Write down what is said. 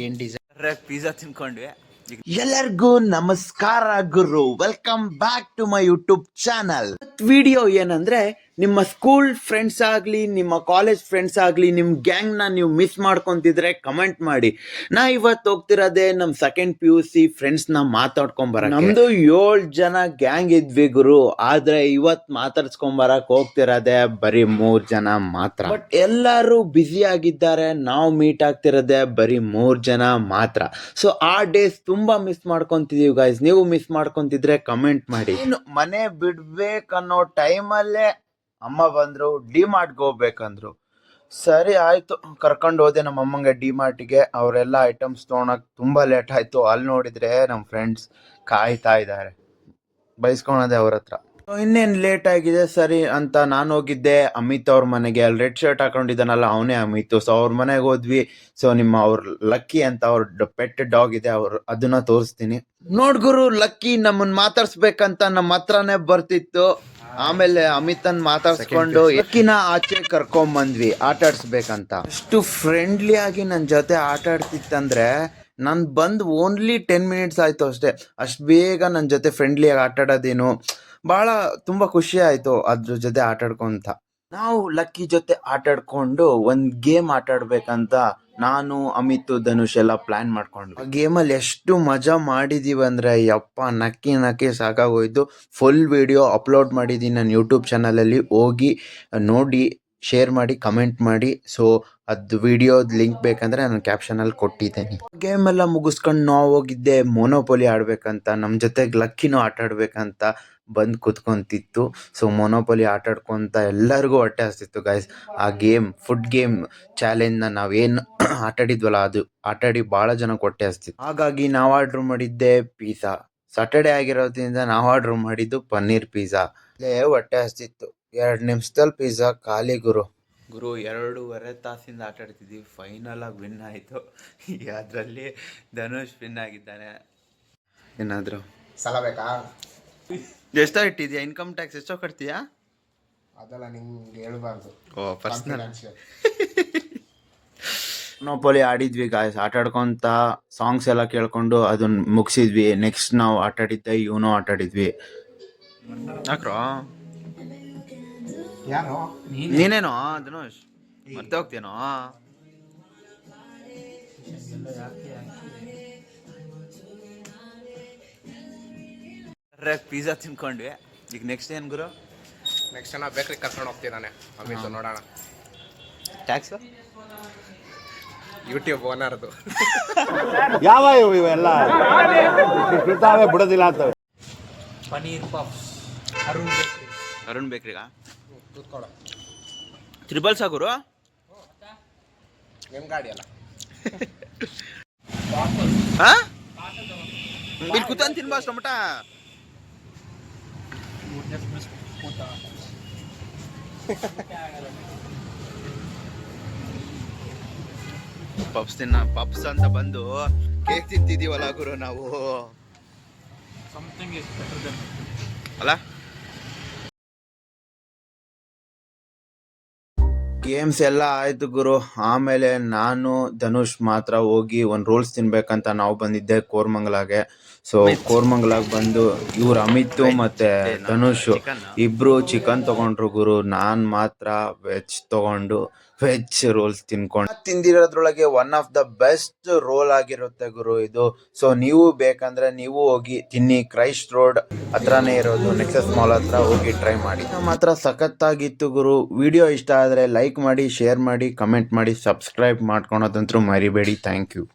ಏನ್ design pizza ತಿನ್ಕೊಂಡ್ವಿ. ಎಲ್ಲರಿಗೂ ನಮಸ್ಕಾರ ಗುರು, welcome back to my YouTube channel. Video ಏನಂದ್ರೆ, ನಿಮ್ಮ ಸ್ಕೂಲ್ ಫ್ರೆಂಡ್ಸ್ ಆಗ್ಲಿ, ನಿಮ್ಮ ಕಾಲೇಜ್ ಫ್ರೆಂಡ್ಸ್ ಆಗ್ಲಿ, ನಿಮ್ ಗ್ಯಾಂಗ್ ನ ನೀವು ಮಿಸ್ ಮಾಡ್ಕೊಂತಿದ್ರೆ ಕಮೆಂಟ್ ಮಾಡಿ. ನಾ ಇವತ್ತು ಹೋಗ್ತಿರೋದೇ ನಮ್ ಸೆಕೆಂಡ್ PUC ಫ್ರೆಂಡ್ಸ್ ನ ಮಾತಾಡ್ಕೊಂಬರ. ನಮ್ದು 7 ಜನ ಗ್ಯಾಂಗ್ ಇದ್ವಿ ಗುರು, ಆದ್ರೆ ಇವತ್ ಮಾತಾಡ್ಸ್ಕೊಂಬರಕ್ ಹೋಗ್ತಿರೋದೇ ಬರೀ 3 ಜನ ಮಾತ್ರ. ಬಟ್ ಎಲ್ಲರೂ ಬ್ಯುಸಿ ಆಗಿದ್ದಾರೆ, ನಾವು ಮೀಟ್ ಆಗ್ತಿರೋದೇ ಬರೀ 3 ಜನ ಮಾತ್ರ. ಸೊ ಆ ಡೇಸ್ ತುಂಬಾ ಮಿಸ್ ಮಾಡ್ಕೊಂತಿದೀವಿ ಗೈಸ್. ನೀವು ಮಿಸ್ ಮಾಡ್ಕೊಂತಿದ್ರೆ ಕಮೆಂಟ್ ಮಾಡಿ. ಮನೆ ಬಿಡ್ಬೇಕನ್ನೋ ಟೈಮಲ್ಲೇ ಅಮ್ಮ ಬಂದ್ರು, ಡಿಮಾರ್ಟ್ಗೆ ಹೋಗ್ಬೇಕಂದ್ರು. ಸರಿ ಆಯ್ತು, ಕರ್ಕೊಂಡು ಹೋದೆ ನಮ್ಮ ಅಮ್ಮಂಗೆ ಡಿಮಾರ್ಟ್ಗೆ. ಅವರೆಲ್ಲ ಐಟಮ್ಸ್ ತೊಗೊಳಕ್ ತುಂಬಾ ಲೇಟ್ ಆಯ್ತು. ಅಲ್ಲಿ ನೋಡಿದ್ರೆ ನಮ್ಮ ಫ್ರೆಂಡ್ಸ್ ಕಾಯ್ತಾ ಇದ್ದಾರೆ, ಬೈಸ್ಕೊಳದೆ ಅವ್ರ ಹತ್ರ. ಇನ್ನೇನು ಲೇಟ್ ಆಗಿದೆ ಸರಿ ಅಂತ ನಾನು ಹೋಗಿದ್ದೆ ಅಮಿತ್ ಅವ್ರ ಮನೆಗೆ. ಅಲ್ಲಿ ರೆಡ್ ಶರ್ಟ್ ಹಾಕೊಂಡಿದ್ದಾನಲ್ಲ, ಅವನೇ ಅಮಿತ್. ಸೊ ಅವ್ರ ಮನೆಗೆ ಹೋದ್ವಿ. ಸೊ ಅವ್ರ ಲಕ್ಕಿ ಅಂತ ಅವ್ರ ಪೆಟ್ ಡಾಗ್ ಇದೆ, ಅದನ್ನ ತೋರಿಸ್ತೀನಿ. ನೋಡ್ಗುರು, ಲಕ್ಕಿ ನಮ್ಮನ್ ಮಾತಾಡ್ಸ್ಬೇಕಂತ ನಮ್ಮ ಹತ್ರನೇ ಬರ್ತಿತ್ತು. ಆಮೇಲೆ ಅಮಿತನ್ ಮಾತಾಡ್ಸ್ಕೊಂಡು ಲಕ್ಕಿನ ಆಚೆ ಕರ್ಕೊಂಡ್ ಬಂದ್ವಿ ಆಟ ಆಡ್ಸ್ಬೇಕಂತ. ಅಷ್ಟು ಫ್ರೆಂಡ್ಲಿ ಆಗಿ ನನ್ನ ಜೊತೆ ಆಟ ಆಡ್ತಿತ್ತಂದ್ರೆ, ನಾನು ಬಂದು ಓನ್ಲಿ 10 ಮಿನಿಟ್ಸ್ ಆಯ್ತು ಅಷ್ಟೇ. ಅಷ್ಟು ಬೇಗ ನನ್ನ ಜೊತೆ ಫ್ರೆಂಡ್ಲಿಯಾಗಿ ಆಟ ಆಡೋದೇನು ಭಾಳ ತುಂಬ ಖುಷಿ ಆಯಿತು ಅದ್ರ ಜೊತೆ ಆಟ ಆಡ್ಕೊಂತ. ನಾವು ಲಕ್ಕಿ ಜೊತೆ ಆಟ ಆಡ್ಕೊಂಡು ಒಂದು ಗೇಮ್ ಆಟ ಆಡ್ಬೇಕಂತ ನಾನು, ಅಮಿತ್, ಧನುಷ್ ಎಲ್ಲ ಪ್ಲ್ಯಾನ್ ಮಾಡ್ಕೊಂಡು ಆ ಗೇಮಲ್ಲಿ ಎಷ್ಟು ಮಜಾ ಮಾಡಿದ್ದೀವಿ ಅಂದರೆ ಯಪ್ಪ, ನಕ್ಕಿ ನಕ್ಕಿ ಸಾಕಾಗೋಯ್ತು. ಫುಲ್ ವಿಡಿಯೋ ಅಪ್ಲೋಡ್ ಮಾಡಿದ್ದೀನಿ ನನ್ನ ಯೂಟ್ಯೂಬ್ ಚಾನಲಲ್ಲಿ, ಹೋಗಿ ನೋಡಿ, ಶೇರ್ ಮಾಡಿ, ಕಮೆಂಟ್ ಮಾಡಿ. ಸೊ ಅದು ವಿಡಿಯೋದ ಲಿಂಕ್ ಬೇಕಂದ್ರೆ ನಾನು ಕ್ಯಾಪ್ಷನಲ್ಲಿ ಕೊಟ್ಟಿದ್ದೇನೆ. ಗೇಮ್ ಎಲ್ಲ ಮುಗಿಸ್ಕೊಂಡು ನಾವು ಹೋಗಿದ್ದೆ ಮೊನೋಪೊಲಿ ಆಡ್ಬೇಕಂತ. ನಮ್ಮ ಜೊತೆಗೆ ಲಕ್ಕಿನೂ ಆಟ ಆಡ್ಬೇಕಂತ ಬಂದು ಕುತ್ಕೊಂತಿತ್ತು. ಸೊ ಮೊನೋಪೊಲಿ ಆಟ ಆಡ್ಕೊಂತ ಎಲ್ಲರಿಗೂ ಹೊಟ್ಟೆ ಹಸ್ತಿತ್ತು ಗೈಸ್. ಆ ಗೇಮ್, ಫುಡ್ ಗೇಮ್ ಚಾಲೆಂಜ್ನ ನಾವೇನು ಆಟಾಡಿದ್ವಲ್ಲ, ಅದು ಆಟಾಡಿ ಭಾಳ ಜನಕ್ಕೆ ಹೊಟ್ಟೆ ಹಸ್ತಿತ್ತು. ಹಾಗಾಗಿ ನಾವು ಆರ್ಡ್ರ್ ಮಾಡಿದ್ದೆ ಪಿಜ್ಜಾ. ಸಾಟರ್ಡೆ ಆಗಿರೋದ್ರಿಂದ ನಾವು ಆರ್ಡ್ರ್ ಮಾಡಿದ್ದು ಪನ್ನೀರ್ ಪಿಜ್ಜಾ. ಹೊಟ್ಟೆ ಹಸ್ತಿತ್ತು. 2 ನಿಮಿಷದಲ್ಲಿ ಪಿಜ್ಜಾ ಖಾಲಿ ಗುರು. 2.5 ತಾಸಿಂದ ಆಟ ಆಡ್ತಿದ್ವಿ. ಫೈನಲ್ ಆಗಿ ವಿನ್ ಆಯಿತು. ಅದರಲ್ಲಿ ಧನುಷ್ ವಿನ್ ಆಗಿದ್ದಾನೆ. ಏನಾದರೂ ಸಲ ಬೇಕಾ? ಎಷ್ಟೋ ಇಟ್ಟಿದ್ಯಾ? ಇನ್ಕಮ್ ಟ್ಯಾಕ್ಸ್ ಎಷ್ಟೋ ಕಟ್ತೀಯಾ? ಅದೆಲ್ಲ ನಿಮ್ಗೆ ಹೇಳ್ಬಾರ್ದು. ಓ, ಪರ್ಸನಲ್. ಮೊನೋಪೊಲಿ ಆಡಿದ್ವಿ ಗಾಯ್ಸ್. ಆಟ ಆಡ್ಕೊಂತ ಸಾಂಗ್ಸ್ ಎಲ್ಲ ಕೇಳ್ಕೊಂಡು ಅದನ್ನ ಮುಗಿಸಿದ್ವಿ. ನೆಕ್ಸ್ಟ್ ನಾವು ಆಟ ಆಡಿದ್ದೆ ಯೂನೋ ಆಟ ಆಡಿದ್ವಿ. ಯಾಕ್ರೋ ಯಾರು ನೀನೇನೋ ಧನುಷ್ ಮತ್ತೆ ಹೋಗ್ತೇನೋ? ಪಿಜ್ಜಾ ತಿನ್ಕೊಂಡ್ವಿ. ಈಗ ನೆಕ್ಸ್ಟ್ ಏನು ಗುರು? ನೆಕ್ಸ್ಟ್ ನಾವು ಬೇಕ್ರಿಗೆ ಕರ್ಕೊಂಡು ಹೋಗ್ತಿದ್ದಾನೆ ಅಮಿತ್. ನೋಡೋಣ. ಟ್ಯಾಕ್ಸ್ ಯೂಟ್ಯೂಬ್ ಓನರ್ದು. ಯಾವ ಇವೆಲ್ಲ ಇರ್ತಾವೆ, ಬಿಡೋದಿಲ್ಲ ಅಂತ. ಪನೀರ್ ಪಫ್ಸ್ ಅರುಣ್ ಬೇಕ್ರಿಗ ಕೂತ್ಕೊಳ್ಳೋ. ತ್ರಿಬಲ್ ಸಾಗುರು ನಿಮ್ಮ ಗಾಡಿ ಅಲ್ಲ. ಇಲ್ಲಿ ಕೂತಂತ ತಿನ್ಬಾ ಟೊಮಟ. ಪಪ್ಸ್ ಅಂತ ಬಂದು ಕೇಕ್ ತಿಂತಿದೀವಲ್ಲ ಗುರು ನಾವು, ಅಲ್ಲ? ಗೇಮ್ಸ್ ಎಲ್ಲ ಆಯ್ತು ಗುರು. ಆಮೇಲೆ ನಾನು, ಧನುಷ್ ಮಾತ್ರ ಹೋಗಿ ಒಂದು ರೋಲ್ಸ್ ತಿನ್ಬೇಕಂತ ನಾವು ಬಂದಿದ್ದೆ ಕೋರ್ಮಂಗಲಾಗೆ. ಸೊ ಕೋರ್ಮಂಗಲಾಗ್ ಬಂದು ಇವ್ರು ಅಮಿತ್ ಮತ್ತೆ ಧನುಷ್ ಇಬ್ರು ಚಿಕನ್ ತಗೊಂಡ್ರು ಗುರು. ನಾನು ಮಾತ್ರ ವೆಜ್ ತಗೊಂಡು ವೆಜ್ ರೋಲ್ಸ್ ತಿಂದಿರೋದ್ರೊಳಗೆ one of the best roll ಆಗಿರುತ್ತೆ ಗುರು ಇದು. ಸೊ ನೀವು ಬೇಕಂದ್ರೆ ನೀವು ಹೋಗಿ ತಿನ್ನಿ. ಕ್ರೈಸ್ಟ್ ರೋಡ್ ಹತ್ರನೇ ಇರೋದು, ನೆಕ್ಸಸ್ ಮಾಲ್ ಹತ್ರ ಹೋಗಿ ಟ್ರೈ ಮಾಡಿ. ಮಾತ್ರ ಸಖತ್ತಾಗಿತ್ತು ಗುರು. ವಿಡಿಯೋ ಇಷ್ಟ ಆದರೆ ಲೈಕ್ ಮಾಡಿ, ಶೇರ್ ಮಾಡಿ, ಕಮೆಂಟ್ ಮಾಡಿ, ಸಬ್ಸ್ಕ್ರೈಬ್ ಮಾಡ್ಕೊಳೋದಂತೂ ಮರಿಬೇಡಿ. Thank you.